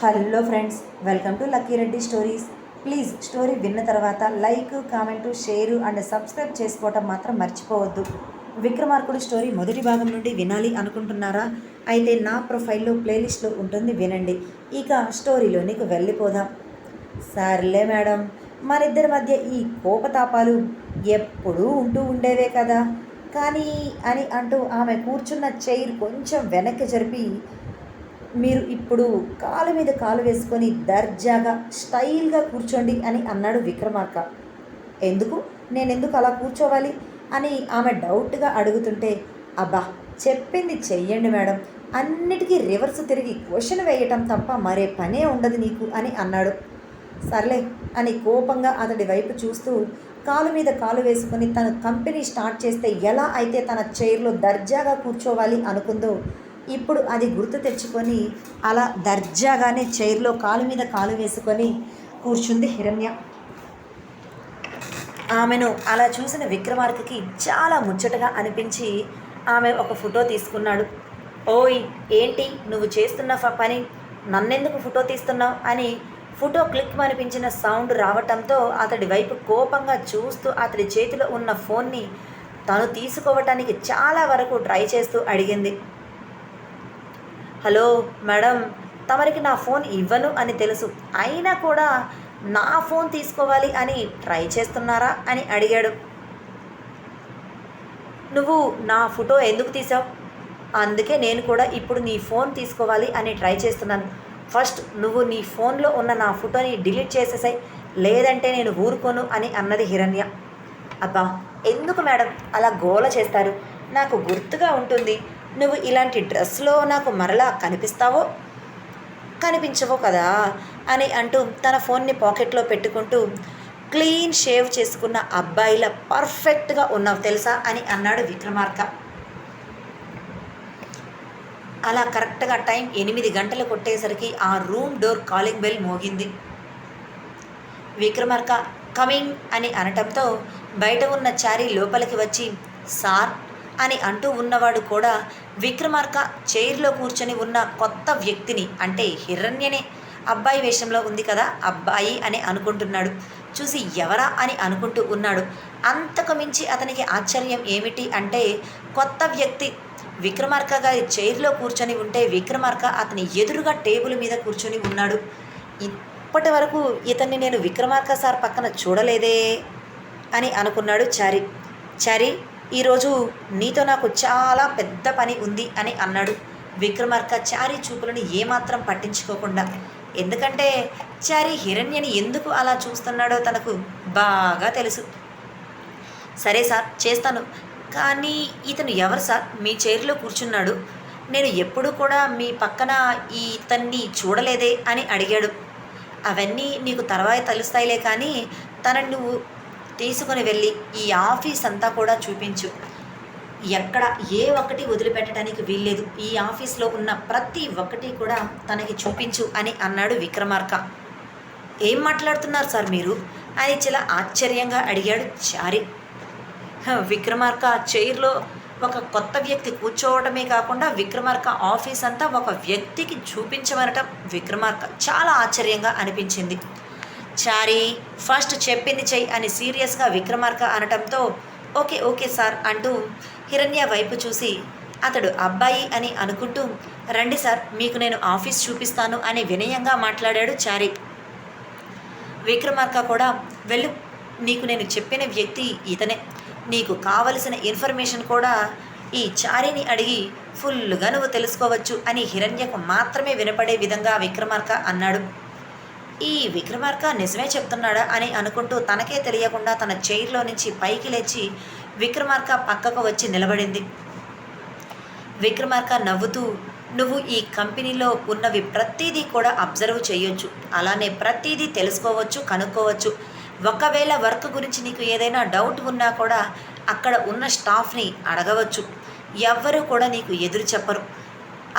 Hello friends, welcome to Lucky Reddy stories. Please story విన్న తర్వాత like, comment, share and subscribe చేసుకోవటం మాత్రం మర్చిపోవద్దు. విక్రమార్కుడు స్టోరీ మొదటి భాగం నుండి వినాలి అనుకుంటున్నారా? అయితే నా ప్రొఫైల్లో ప్లేలిస్ట్లో ఉంటుంది, వినండి. ఇక స్టోరీలోనికి వెళ్ళిపోదాం. సర్లే మేడం, మనిద్దరి మధ్య ఈ కోపతాపాలు ఎప్పుడూ ఉంటూ ఉండేవే కదా కానీ అని అంటూ ఆమె కూర్చున్న చైర్ కొంచెం వెనక్కి జరిపి, మీరు ఇప్పుడు కాలు మీద కాలు వేసుకొని దర్జాగా స్టైల్గా కూర్చోండి అని అన్నాడు విక్రమార్క. ఎందుకు, నేనెందుకు అలా కూర్చోవాలి అని ఆమె డౌట్గా అడుగుతుంటే, అబ్బా చెప్పింది చెయ్యండి మేడం, అన్నిటికీ రివర్స్ తిరిగి క్వశ్చన్ వేయటం తప్ప మరే పనే ఉండదు నీకు అని అన్నాడు. సర్లే అని కోపంగా అతడి వైపు చూస్తూ కాలు మీద కాలు వేసుకొని తను కంపెనీ స్టార్ట్ చేస్తే ఎలా అయితే తన చైర్లో దర్జాగా కూర్చోవాలి అనుకుందో, ఇప్పుడు అది గుర్తు తెచ్చుకొని అలా దర్జాగానే చైర్లో కాలు మీద కాలు వేసుకొని కూర్చుంది హిరణ్య. ఆమెను అలా చూసిన విక్రమార్కకి చాలా ముచ్చటగా అనిపించి ఆమె ఒక ఫోటో తీసుకున్నాడు. ఓయ్ ఏంటి నువ్వు చేస్తున్న పని, నన్నెందుకు ఫోటో తీస్తున్నావు అని ఫోటో క్లిక్ అనిపించిన సౌండ్ రావటంతో అతడి వైపు కోపంగా చూస్తూ అతడి చేతిలో ఉన్న ఫోన్ని తను తీసుకోవటానికి చాలా వరకు ట్రై చేస్తూ అడిగింది. హలో మేడం, తమరికి నా ఫోన్ ఇవ్వను అని తెలుసు, అయినా కూడా నా ఫోన్ తీసుకోవాలి అని ట్రై చేస్తున్నారా అని అడిగాడు. నువ్వు నా ఫోటో ఎందుకు తీసావు? అందుకే నేను కూడా ఇప్పుడు నీ ఫోన్ తీసుకోవాలి అని ట్రై చేస్తున్నాను. ఫస్ట్ నువ్వు నీ ఫోన్లో ఉన్న నా ఫోటోని డిలీట్ చేసేసాయి, లేదంటే నేను ఊరుకోను అని అన్నది హిరణ్య. అబ్బా ఎందుకు మేడం అలా గోల చేస్తారు, నాకు గుర్తుగా ఉంటుంది. నువ్వు ఇలాంటి డ్రెస్లో నాకు మరలా కనిపించవో కదా అని అంటూ తన ఫోన్ని పాకెట్లో పెట్టుకుంటూ, క్లీన్ షేవ్ చేసుకున్న అబ్బాయిలా పర్ఫెక్ట్గా ఉన్నావు తెలుసా అని అన్నాడు విక్రమార్క. అలా కరెక్ట్గా టైం 8 గంటలు కొట్టేసరికి ఆ రూమ్ డోర్ కాలింగ్ బెల్ మోగింది. విక్రమార్క కమింగ్ అని అనటంతో బయట ఉన్న చారి లోపలికి వచ్చి సార్ అని అంటూ ఉన్నవాడు కూడా విక్రమార్క చైర్లో కూర్చొని ఉన్న కొత్త వ్యక్తిని, అంటే హిరణ్యనే, అబ్బాయి వేషంలో ఉంది కదా అబ్బాయి అని అనుకుంటున్నాడు. చూసి ఎవరా అని అనుకుంటూ ఉన్నాడు. అంతకు మించి అతనికి ఆశ్చర్యం ఏమిటి అంటే, కొత్త వ్యక్తి విక్రమార్క గారి చైర్లో కూర్చొని ఉంటే విక్రమార్క అతని ఎదురుగా టేబుల్ మీద కూర్చొని ఉన్నాడు. ఇప్పటి వరకు ఇతన్ని నేను విక్రమార్క సార్ పక్కన చూడలేదే అని అనుకున్నాడు చారి. చారి, ఈరోజు నీతో నాకు చాలా పెద్ద పని ఉంది అని అన్నాడు విక్రమార్క చారి చూపులను ఏమాత్రం పట్టించుకోకుండా. ఎందుకంటే చారి హిరణ్యని ఎందుకు అలా చూస్తున్నాడో తనకు బాగా తెలుసు. సరే సార్ చేస్తాను, కానీ ఇతను ఎవరు సార్ మీ చైర్లో కూర్చున్నాడు? నేను ఎప్పుడు కూడా మీ పక్కన ఇతన్ని చూడలేదే అని అడిగాడు. అవన్నీ నీకు తర్వాత తెలుస్తాయిలే, కానీ తనని నువ్వు తీసుకుని వెళ్ళి ఈ ఆఫీస్ అంతా కూడా చూపించు. ఎక్కడ ఏ ఒక్కటి వదిలిపెట్టడానికి వీల్లేదు, ఈ ఆఫీస్లో ఉన్న ప్రతి ఒక్కటి కూడా తనకి చూపించు అని అన్నాడు విక్రమార్క. ఏం మాట్లాడుతున్నారు సార్ మీరు అని చాలా ఆశ్చర్యంగా అడిగాడు చారి. విక్రమార్క చైర్లో ఒక కొత్త వ్యక్తి కూర్చోవడమే కాకుండా విక్రమార్క ఆఫీస్ అంతా ఒక వ్యక్తికి చూపించమనటం విక్రమార్క చాలా ఆశ్చర్యంగా అనిపించింది. చారి ఫస్ట్ చెప్పింది చెయ్యి అని సీరియస్గా విక్రమార్క అనటంతో ఓకే ఓకే సార్ అంటూ హిరణ్య వైపు చూసి అతడు అబ్బాయి అని అనుకుంటూ, రండి సార్ మీకు నేను ఆఫీస్ చూపిస్తాను అని వినయంగా మాట్లాడాడు చారి. విక్రమార్క కూడా వెళ్ళు, నీకు నేను చెప్పిన వ్యక్తి ఇతనే, నీకు కావలసిన ఇన్ఫర్మేషన్ కూడా ఈ చారిని అడిగి ఫుల్గా నువ్వు తెలుసుకోవచ్చు అని హిరణ్యకు మాత్రమే వినపడే విధంగా విక్రమార్క అన్నాడు. ఈ విక్రమార్క నిజమే చెప్తున్నాడా అని అనుకుంటూ తనకే తెలియకుండా తన చైర్లో నుంచి పైకి లేచి విక్రమార్క పక్కకు వచ్చి నిలబడింది. విక్రమార్క నవ్వుతూ, నువ్వు ఈ కంపెనీలో ఉన్నవి ప్రతిదీ కూడా అబ్జర్వ్ చేయొచ్చు, అలానే ప్రతిదీ తెలుసుకోవచ్చు, కనుక్కోవచ్చు. ఒకవేళ వర్క్ గురించి నీకు ఏదైనా డౌట్ ఉన్నా కూడా అక్కడ ఉన్న స్టాఫ్ని అడగవచ్చు. ఎవ్వరూ కూడా నీకు ఎదురు చెప్పరు,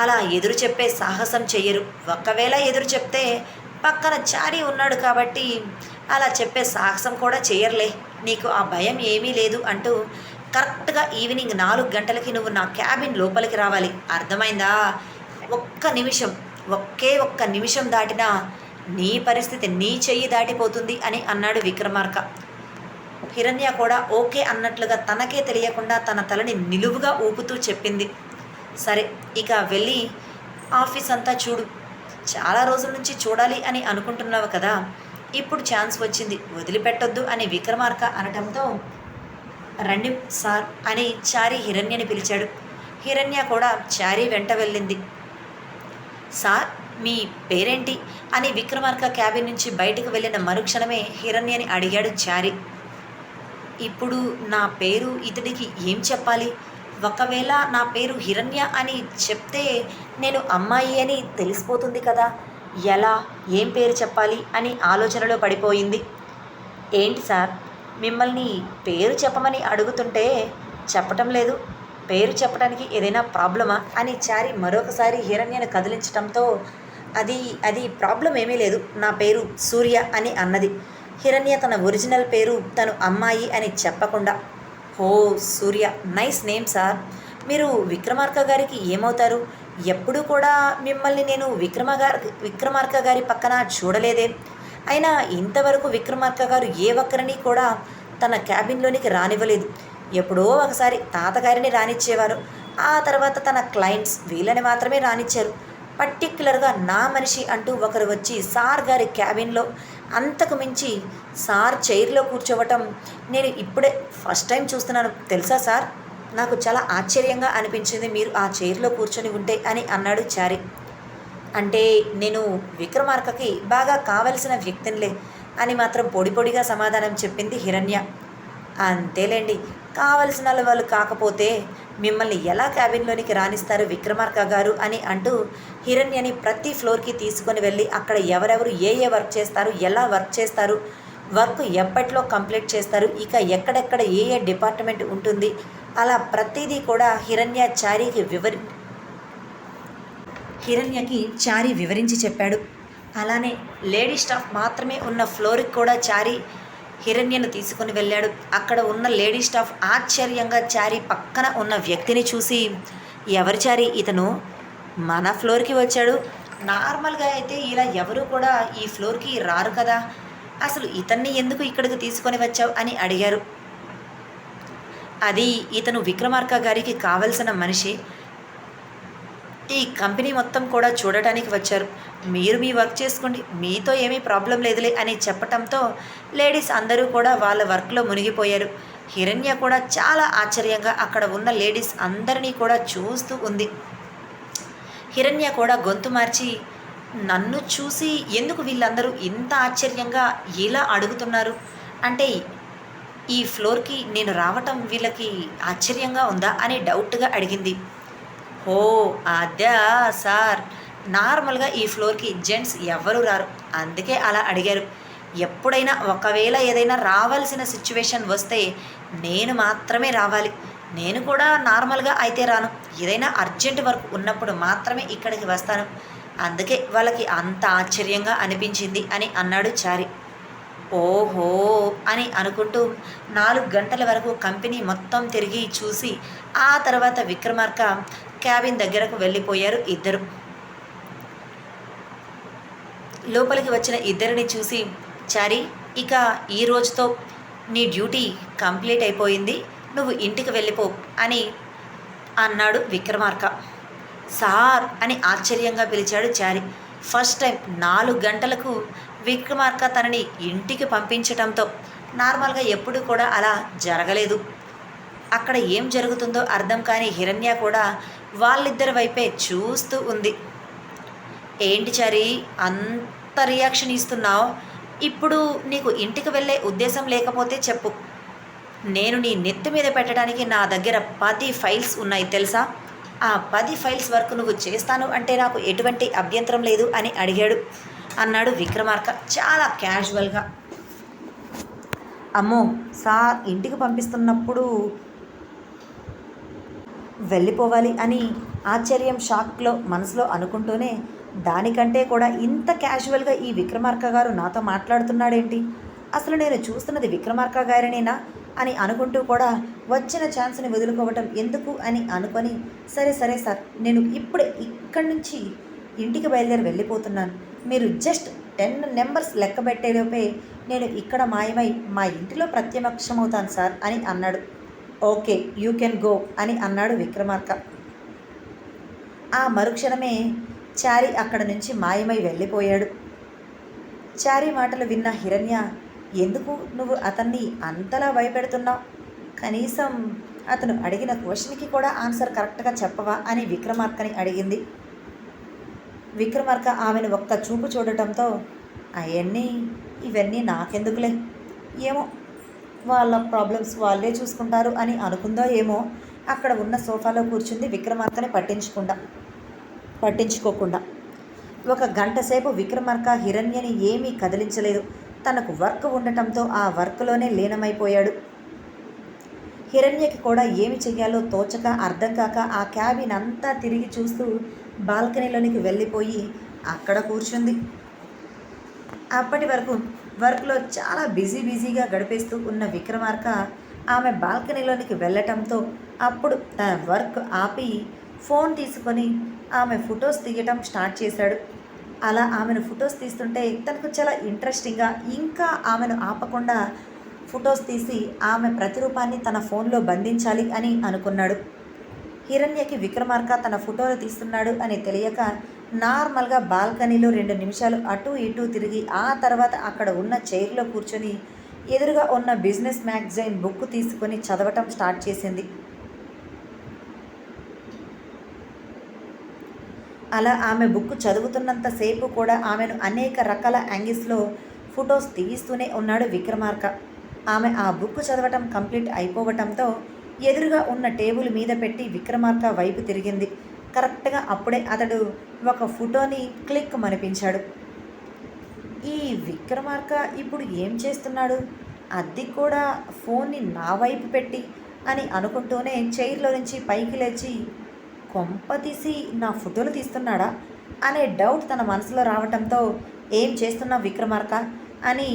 అలా ఎదురు చెప్పే సాహసం చెయ్యరు. ఒకవేళ ఎదురు చెప్తే పక్కన చారి ఉన్నాడు కాబట్టి అలా చెప్పే సాహసం కూడా చెయ్యర్లే, నీకు ఆ భయం ఏమీ లేదు అంటూ కరెక్ట్గా ఈవినింగ్ 4 గంటలకి నువ్వు నా క్యాబిన్ లోపలికి రావాలి, అర్థమైందా? ఒక్క నిమిషం ఒకే ఒక్క నిమిషం దాటినా నీ పరిస్థితి నీ చెయ్యి దాటిపోతుంది అని అన్నాడు విక్రమార్క. హిరణ్య కూడా ఓకే అన్నట్లుగా తనకే తెలియకుండా తన తలని నిలువుగా ఊపుతూ చెప్పింది. సరే, ఇక వెళ్ళి ఆఫీస్ అంతా చూడు. చాలా రోజుల నుంచి చూడాలి అని అనుకుంటున్నావు కదా, ఇప్పుడు ఛాన్స్ వచ్చింది, వదిలిపెట్టొద్దు అని విక్రమార్క అనటంతో రండి సార్ అని చారి హిరణ్యని పిలిచాడు. హిరణ్య కూడా చారి వెంట వెళ్ళింది. సార్, మీ పేరేంటి అని విక్రమార్క క్యాబిన్ నుంచి బయటకు వెళ్ళిన మరుక్షణమే హిరణ్యని అడిగాడు చారి. ఇప్పుడు నా పేరు ఇతడికి ఏం చెప్పాలి? ఒకవేళ నా పేరు హిరణ్య అని చెప్తే నేను అమ్మాయి అని తెలిసిపోతుంది కదా, ఎలా, ఏం పేరు చెప్పాలి అని ఆలోచనలో పడిపోయింది. ఏంటి సార్, మిమ్మల్ని పేరు చెప్పమని అడుగుతుంటే చెప్పటం లేదు, పేరు చెప్పడానికి ఏదైనా ప్రాబ్లమా అని చారి మరొకసారి హిరణ్యను కదిలించటంతో అది ప్రాబ్లం ఏమీ లేదు, నా పేరు సూర్య అని అన్నది. హిరణ్య తన ఒరిజినల్ పేరు తను అమ్మాయి అని చెప్పకుండా. ఓ సూర్య, నైస్ నేమ్ సార్. మీరు విక్రమార్క గారికి ఏమవుతారు? ఎప్పుడూ కూడా మిమ్మల్ని నేను విక్రమార్క గారి పక్కన చూడలేదే. అయినా ఇంతవరకు విక్రమార్క గారు ఏ ఒక్కరిని కూడా తన క్యాబిన్లోనికి రానివ్వలేదు. ఎప్పుడో ఒకసారి తాతగారిని రానిచ్చేవారు, ఆ తర్వాత తన క్లయింట్స్ వీళ్ళని మాత్రమే రానిచ్చారు. పర్టిక్యులర్గా నా మనిషి అంటూ ఒకరు వచ్చి సార్ గారి క్యాబిన్లో, అంతకు మించి సార్ చైర్లో కూర్చోవటం నేను ఇప్పుడే ఫస్ట్ టైం చూస్తున్నాను తెలుసా సార్. నాకు చాలా ఆశ్చర్యంగా అనిపించింది మీరు ఆ చైర్లో కూర్చొని ఉంటే అని అన్నాడు చారి. అంటే నేను విక్రమార్కకి బాగా కావలసిన వ్యక్తినిలే అని మాత్రం పొడిగా సమాధానం చెప్పింది హిరణ్య. అంతేలేండి, కావలసిన వాళ్ళు కాకపోతే మిమ్మల్ని ఎలా క్యాబిన్లోనికి రాణిస్తారు విక్రమార్క గారు అని అంటూ హిరణ్యని ప్రతి ఫ్లోర్కి తీసుకొని వెళ్ళి అక్కడ ఎవరెవరు ఏ వర్క్ చేస్తారు, ఎలా వర్క్ చేస్తారు, వర్క్ ఎప్పట్లో కంప్లీట్ చేస్తారు, ఇక ఎక్కడెక్కడ ఏ డిపార్ట్మెంట్ ఉంటుంది, అలా ప్రతిదీ కూడా హిరణ్యకి చారి వివరించి చెప్పాడు. అలానే లేడీ స్టాఫ్ మాత్రమే ఉన్న ఫ్లోర్కి కూడా చారి హిరణ్యను తీసుకుని వెళ్ళాడు. అక్కడ ఉన్న లేడీ స్టాఫ్ ఆశ్చర్యంగా చారి పక్కన ఉన్న వ్యక్తిని చూసి, ఎవరు చారి, ఇతను మన ఫ్లోర్కి వచ్చాడు, నార్మల్గా అయితే ఇలా ఎవరు కూడా ఈ ఫ్లోర్కి రారు కదా, అసలు ఇతన్ని ఎందుకు ఇక్కడికి తీసుకొని వచ్చావు అని అడిగారు. అది ఇతను విక్రమార్క గారికి కావలసిన మనిషి, ఈ కంపెనీ మొత్తం కూడా చూడటానికి వచ్చారు, మీరు మీ వర్క్ చేసుకోండి, మీతో ఏమీ ప్రాబ్లం లేదులే అని చెప్పటంతో లేడీస్ అందరూ కూడా వాళ్ళ వర్క్లో మునిగిపోయారు. హిరణ్య కూడా చాలా ఆశ్చర్యంగా అక్కడ ఉన్న లేడీస్ అందరినీ కూడా చూస్తూ ఉంది. హిరణ్య కూడా గొంతు మార్చి, నన్ను చూసి ఎందుకు వీళ్ళందరూ ఇంత ఆశ్చర్యంగా ఇలా అడుగుతున్నారు, అంటే ఈ ఫ్లోర్కి నేను రావటం వీళ్ళకి ఆశ్చర్యంగా ఉందా అని డౌట్గా అడిగింది. ఓ అదా సార్, నార్మల్గా ఈ ఫ్లోర్కి జెంట్స్ ఎవరు రారు, అందుకే అలా అడిగారు. ఎప్పుడైనా ఒకవేళ ఏదైనా రావాల్సిన సిచ్యువేషన్ వస్తే నేను మాత్రమే రావాలి, నేను కూడా నార్మల్గా అయితే రాను, ఏదైనా అర్జెంట్ వర్క్ ఉన్నప్పుడు మాత్రమే ఇక్కడికి వస్తాను, అందుకే వాళ్ళకి అంత ఆశ్చర్యంగా అనిపించింది అని అన్నాడు చారి. ఓహో అని అనుకుంటూ 4 గంటల వరకు కంపెనీ మొత్తం తిరిగి చూసి ఆ తర్వాత విక్రమార్క క్యాబిన్ దగ్గరకు వెళ్ళిపోయారు ఇద్దరు. లోపలికి వచ్చిన ఇద్దరిని చూసి, చారి, ఇక ఈ రోజుతో నీ డ్యూటీ కంప్లీట్ అయిపోయింది, నువ్వు ఇంటికి వెళ్ళిపో అని అన్నాడు విక్రమార్క. సార్ అని ఆశ్చర్యంగా పిలిచాడు చారి. ఫస్ట్ టైం 4 గంటలకు విక్రమార్క తనని ఇంటికి పంపించటంతో, నార్మల్గా ఎప్పుడు కూడా అలా జరగలేదు. అక్కడ ఏం జరుగుతుందో అర్థం కాని హిరణ్య కూడా వాళ్ళిద్దరి వైపే చూస్తూ ఉంది. ఏంటి చారి అంత రియాక్షన్ ఇస్తున్నావు, ఇప్పుడు నీకు ఇంటికి వెళ్ళే ఉద్దేశం లేకపోతే చెప్పు, నేను నీ నెత్తి మీద పెట్టడానికి నా దగ్గర 10 ఫైల్స్ ఉన్నాయి తెలుసా, ఆ 10 ఫైల్స్ వరకు నువ్వు చేస్తాను అంటే నాకు ఎటువంటి అభ్యంతరం లేదు అని అన్నాడు విక్రమార్క చాలా క్యాజువల్గా. అమ్మో సార్, ఇంటికి పంపిస్తున్నప్పుడు వెళ్ళిపోవాలి అని ఆశ్చర్యం షాక్లో మనసులో అనుకుంటూనే, దానికంటే కూడా ఇంత క్యాజువల్గా ఈ విక్రమార్క గారు నాతో మాట్లాడుతున్నాడేంటి, అసలు నేను చూస్తున్నది విక్రమార్క గారినేనా అని అనుకుంటూ కూడా వచ్చిన ఛాన్స్ని వదులుకోవటం ఎందుకు అని అనుకొని, సరే సార్, నేను ఇప్పుడే ఇక్కడి నుంచి ఇంటికి బయలుదేరి వెళ్ళిపోతున్నాను. మీరు జస్ట్ 10 నెంబర్స్ లెక్క పెట్టేలోపే నేను ఇక్కడ మాయమై మా ఇంటిలో ప్రత్యక్షమవుతాను సార్ అని అన్నాడు. ఓకే, యూ కెన్ గో అని అన్నాడు విక్రమార్క. ఆ మరుక్షణమే చారి అక్కడ నుంచి మాయమై వెళ్ళిపోయాడు. చారి మాటలు విన్న హిరణ్య, ఎందుకు నువ్వు అతన్ని అంతలా భయపెడుతున్నావు? కనీసం అతను అడిగిన క్వశ్చన్కి కూడా ఆన్సర్ కరెక్ట్గా చెప్పవా అని విక్రమార్కని అడిగింది. విక్రమార్క ఆమెను ఒక్క చూపు చూడటంతో, ఇవన్నీ నాకెందుకులే, ఏమో వాళ్ళ ప్రాబ్లమ్స్ వాళ్ళే చూసుకుంటారు అని అనుకుందో ఏమో. అక్కడ ఉన్న సోఫాలో కూర్చుంది విక్రమార్కని పట్టించుకోకుండా. 1 గంట సేపు విక్రమార్క హిరణ్యని ఏమీ కదిలించలేదు. తనకు వర్క్ ఉండటంతో ఆ వర్క్లోనే లీనమైపోయాడు. హిరణ్యకి కూడా ఏమి చెయ్యాలో తోచక అర్థం కాక ఆ క్యాబిన్ అంతా తిరిగి చూస్తూ బాల్కనీలోనికి వెళ్ళిపోయి అక్కడ కూర్చుంది. అప్పటి వరకు వర్క్లో చాలా బిజీగా గడిపేస్తూ ఉన్న విక్రమార్క ఆమె బాల్కనీలోనికి వెళ్ళటంతో అప్పుడు తన వర్క్ ఆపి ఫోన్ తీసుకొని ఆమె ఫొటోస్ తీయటం స్టార్ట్ చేశాడు. అలా ఆమెను ఫొటోస్ తీస్తుంటే తనకు చాలా ఇంట్రెస్టింగ్గా, ఇంకా ఆమెను ఆపకుండా ఫొటోస్ తీసి ఆమె ప్రతిరూపాన్ని తన ఫోన్లో బంధించాలి అని అనుకున్నాడు. హిరణ్యకి విక్రమార్క తన ఫోటోలు తీస్తున్నాడు అని తెలియక నార్మల్గా బాల్కనీలో 2 నిమిషాలు అటూ ఇటూ తిరిగి ఆ తర్వాత అక్కడ ఉన్న చైర్లో కూర్చొని ఎదురుగా ఉన్న బిజినెస్ మ్యాగజైన్ బుక్ తీసుకొని చదవటం స్టార్ట్ చేసింది. అలా ఆమె బుక్ చదువుతున్నంతసేపు కూడా ఆమెను అనేక రకాల యాంగిల్స్లో ఫొటోస్ తీయిస్తూనే ఉన్నాడు విక్రమార్క. ఆమె ఆ బుక్ చదవటం కంప్లీట్ అయిపోవటంతో ఎదురుగా ఉన్న టేబుల్ మీద పెట్టి విక్రమార్క వైపు తిరిగింది. కరెక్ట్గా అప్పుడే అతడు ఒక ఫోటోని క్లిక్ మనిపించాడు. ఈ విక్రమార్క ఇప్పుడు ఏం చేస్తున్నాడు? అది కూడా ఫోన్ని నా వైపు పెట్టి అని అనుకుంటూనే చైర్లో నుంచి పైకి లేచి, కొంప తీసి నా ఫోటోలు తీస్తున్నాడా అనే డౌట్ తన మనసులో రావటంతో, ఏం చేస్తున్నావు విక్రమార్క అని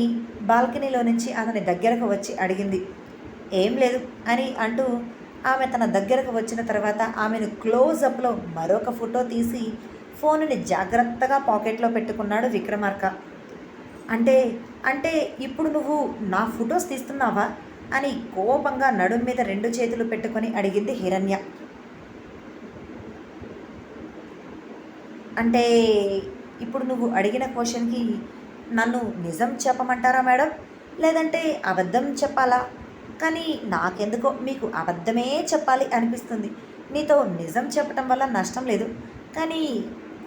బాల్కనీలో నుంచి అతని దగ్గరకు వచ్చి అడిగింది. ఏం లేదు అని అంటూ ఆమె తన దగ్గరకు వచ్చిన తర్వాత ఆమెను క్లోజప్లో మరొక ఫోటో తీసి ఫోన్ని జాగ్రత్తగా పాకెట్లో పెట్టుకున్నాడు విక్రమార్క. అంటే ఇప్పుడు నువ్వు నా ఫొటోస్ తీస్తున్నావా అని కోపంగా నడుం మీద 2 చేతులు పెట్టుకొని అడిగింది హిరణ్య. అంటే ఇప్పుడు నువ్వు అడిగిన క్వశ్చన్కి నన్ను నిజం చెప్పమంటారా మేడం, లేదంటే అబద్ధం చెప్పాలా? కానీ నాకెందుకో మీకు అబద్ధమే చెప్పాలి అనిపిస్తుంది. నీతో నిజం చెప్పటం వల్ల నష్టం లేదు, కానీ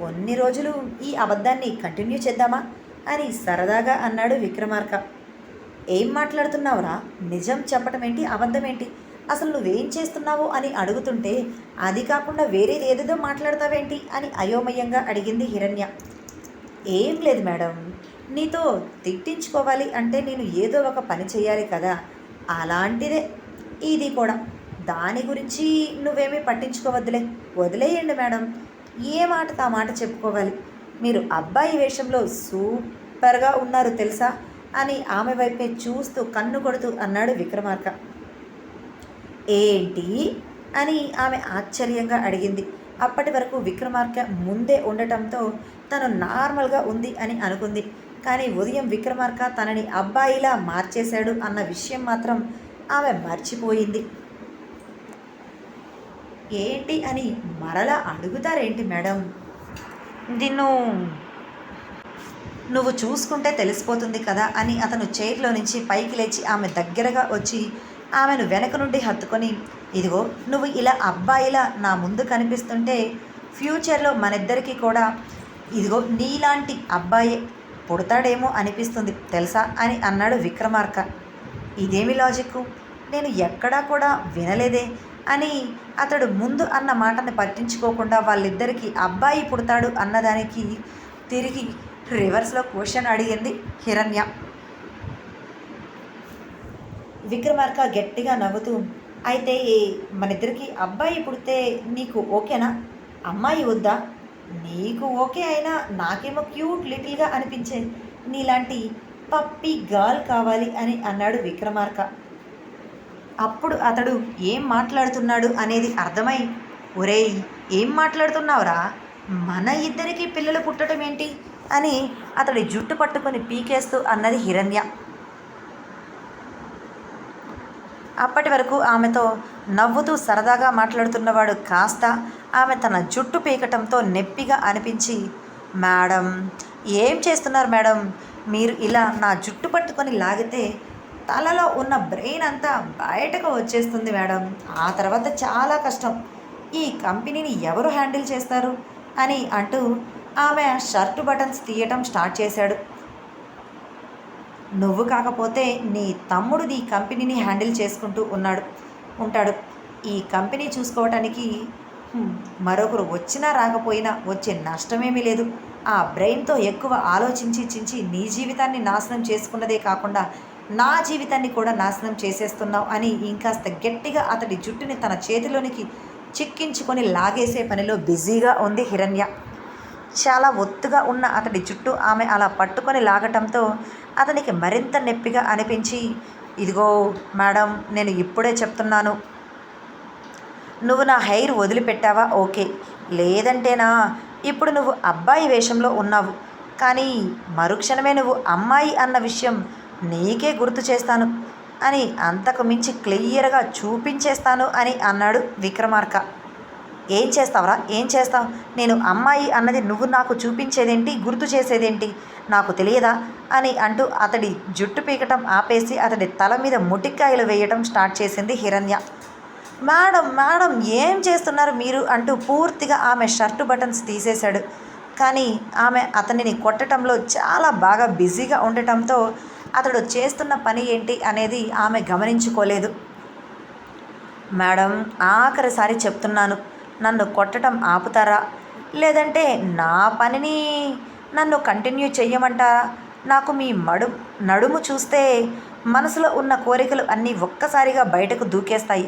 కొన్ని రోజులు ఈ అబద్ధాన్ని కంటిన్యూ చేద్దామా అని సరదాగా అన్నాడు విక్రమార్క. ఏం మాట్లాడుతున్నావురా? నిజం చెప్పటం ఏంటి, అబద్ధం ఏంటి? అసలు నువ్వేం చేస్తున్నావు అని అడుగుతుంటే అది కాకుండా వేరేది ఏదేదో మాట్లాడతావేంటి అని అయోమయంగా అడిగింది హిరణ్య. ఏం లేదు మేడం, నీతో తిట్టించుకోవాలి అంటే నేను ఏదో ఒక పని చేయాలి కదా, అలాంటిదే ఇది కూడా. దాని గురించి నువ్వేమీ పట్టించుకోవద్దులే, వదిలేయండి మేడం. ఏ మాటకు ఆ మాట చెప్పుకోవాలి. మీరు అబ్బాయి వేషంలో సూపర్గా ఉన్నారు తెలుసా అని ఆమె వైపే చూస్తూ కన్ను కొడుతూ అన్నాడు విక్రమార్క. ఏంటి అని ఆమె ఆశ్చర్యంగా అడిగింది. అప్పటి వరకు విక్రమార్క ముందే ఉండటంతో తను నార్మల్గా ఉంది అని అనుకుంది. కానీ ఉదయం విక్రమార్క తనని అబ్బాయిలా మార్చేశాడు అన్న విషయం మాత్రం ఆమె మర్చిపోయింది. ఏంటి అని మరలా అడుగుతారేంటి మేడం? నిన్ను నువ్వు చూసుకుంటే తెలిసిపోతుంది కదా అని అతను చైర్లో నుంచి పైకి లేచి ఆమె దగ్గరగా వచ్చి ఆమెను వెనక నుండి హత్తుకొని, ఇదిగో నువ్వు ఇలా అబ్బాయిలా నా ముందు కనిపిస్తుంటే ఫ్యూచర్లో మనిద్దరికీ కూడా ఇదిగో నీలాంటి అబ్బాయే పుడతాడేమో అనిపిస్తుంది తెలుసా అని అన్నాడు విక్రమార్క. ఇదేమి లాజిక్కు, నేను ఎక్కడా కూడా వినలేదే అని అతడు ముందు అన్న మాటని పట్టించుకోకుండా వాళ్ళిద్దరికీ అబ్బాయి పుడతాడు అన్నదానికి తిరిగి రివర్స్లో క్వశ్చన్ అడిగింది హిరణ్య. విక్రమార్క గట్టిగా నవ్వుతూ, అయితే మనిద్దరికి అబ్బాయి పుడితే నీకు ఓకేనా, అమ్మాయి వద్దా? నీకు ఓకే అయినా నాకేమో క్యూట్ లిటిల్గా అనిపించే నీలాంటి పప్పి గర్ల్ కావాలి అని అన్నాడు విక్రమార్క. అప్పుడు అతడు ఏం మాట్లాడుతున్నాడు అనేది అర్థమై, ఒరేయ్ ఏం మాట్లాడుతున్నావురా, మన ఇద్దరికి పిల్లలు పుట్టడం ఏంటి అని అతడి జుట్టు పట్టుకొని పీకేస్తూ అన్నది హిరణ్య. అప్పటి వరకు ఆమెతో నవ్వుతూ సరదాగా మాట్లాడుతున్నవాడు కాస్త ఆమె తన జుట్టు పీకటంతో నెప్పిగా అనిపించి, మేడం, ఏం చేస్తున్నారు మేడం? మీరు ఇలా నా జుట్టు పట్టుకొని లాగితే తలలో ఉన్న బ్రెయిన్ అంతా బయటకు వచ్చేస్తుంది మేడం. ఆ తర్వాత చాలా కష్టం. ఈ కంపెనీని ఎవరు హ్యాండిల్ చేస్తారు అని అంటూ ఆమె షర్టు బటన్స్ తీయటం స్టార్ట్ చేశాడు. నువ్వు కాకపోతే నీ తమ్ముడు నీ కంపెనీని హ్యాండిల్ చేసుకుంటూ ఉంటాడు. ఈ కంపెనీ చూసుకోవటానికి మరొకరు వచ్చినా రాకపోయినా వచ్చే నష్టమేమీ లేదు. ఆ బ్రెయిన్తో ఎక్కువ ఆలోచించి నీ జీవితాన్ని నాశనం చేసుకున్నదే కాకుండా నా జీవితాన్ని కూడా నాశనం చేసేస్తున్నావు అని ఇంకాస్త గట్టిగా అతడి జుట్టుని తన చేతిలోనికి చిక్కించుకొని లాగేసే పనిలో బిజీగా ఉంది హిరణ్య. చాలా ఒత్తుగా ఉన్న అతడి జుట్టు ఆమె అలా పట్టుకొని లాగటంతో అతనికి మరింత నొప్పిగా అనిపించి, ఇదిగో మేడం, నేను ఇప్పుడే చెప్తున్నాను, నువ్వు నా హెయిర్ వదిలిపెట్టావా ఓకే, లేదంటేనా ఇప్పుడు నువ్వు అబ్బాయి వేషంలో ఉన్నావు, కానీ మరుక్షణమే నువ్వు అమ్మాయి అన్న విషయం నీకే గుర్తు చేస్తాను అని అంతకు మించి క్లియర్గా చూపించేస్తాను అని అన్నాడు విక్రమార్క. ఏం చేస్తావురా, ఏం చేస్తావు? నేను అమ్మాయి అన్నది నువ్వు నాకు చూపించేదేంటి, గుర్తు చేసేదేంటి, నాకు తెలియదా అని అంటూ అతడి జుట్టు పీకటం ఆపేసి అతడి తల మీద ముటిక్కాయలు వేయటం స్టార్ట్ చేసింది హిరణ్య. మేడం, మేడం, ఏం చేస్తున్నారు మీరు అంటూ పూర్తిగా ఆమె షర్టు బటన్స్ తీసేశాడు. కానీ ఆమె అతనిని కొట్టడంలో చాలా బాగా బిజీగా ఉండటంతో అతడు చేస్తున్న పని ఏంటి అనేది ఆమె గమనించుకోలేదు. మేడం, ఆఖరిసారి చెప్తున్నాను, నన్ను కొట్టడం ఆపుతారా, లేదంటే నా పనిని నన్ను కంటిన్యూ చెయ్యమంటారా? నాకు మీ నడుము చూస్తే మనసులో ఉన్న కోరికలు అన్నీ ఒక్కసారిగా బయటకు దూకేస్తాయి.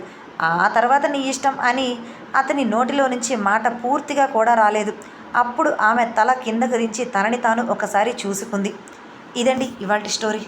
ఆ తర్వాత నీ ఇష్టం అని అతని నోటిలో నుంచి మాట పూర్తిగా కూడా రాలేదు. అప్పుడు ఆమె తల కిందకు దించి తనని తాను ఒకసారి చూసుకుంది. ఇదండి ఇవాల్టి స్టోరీ.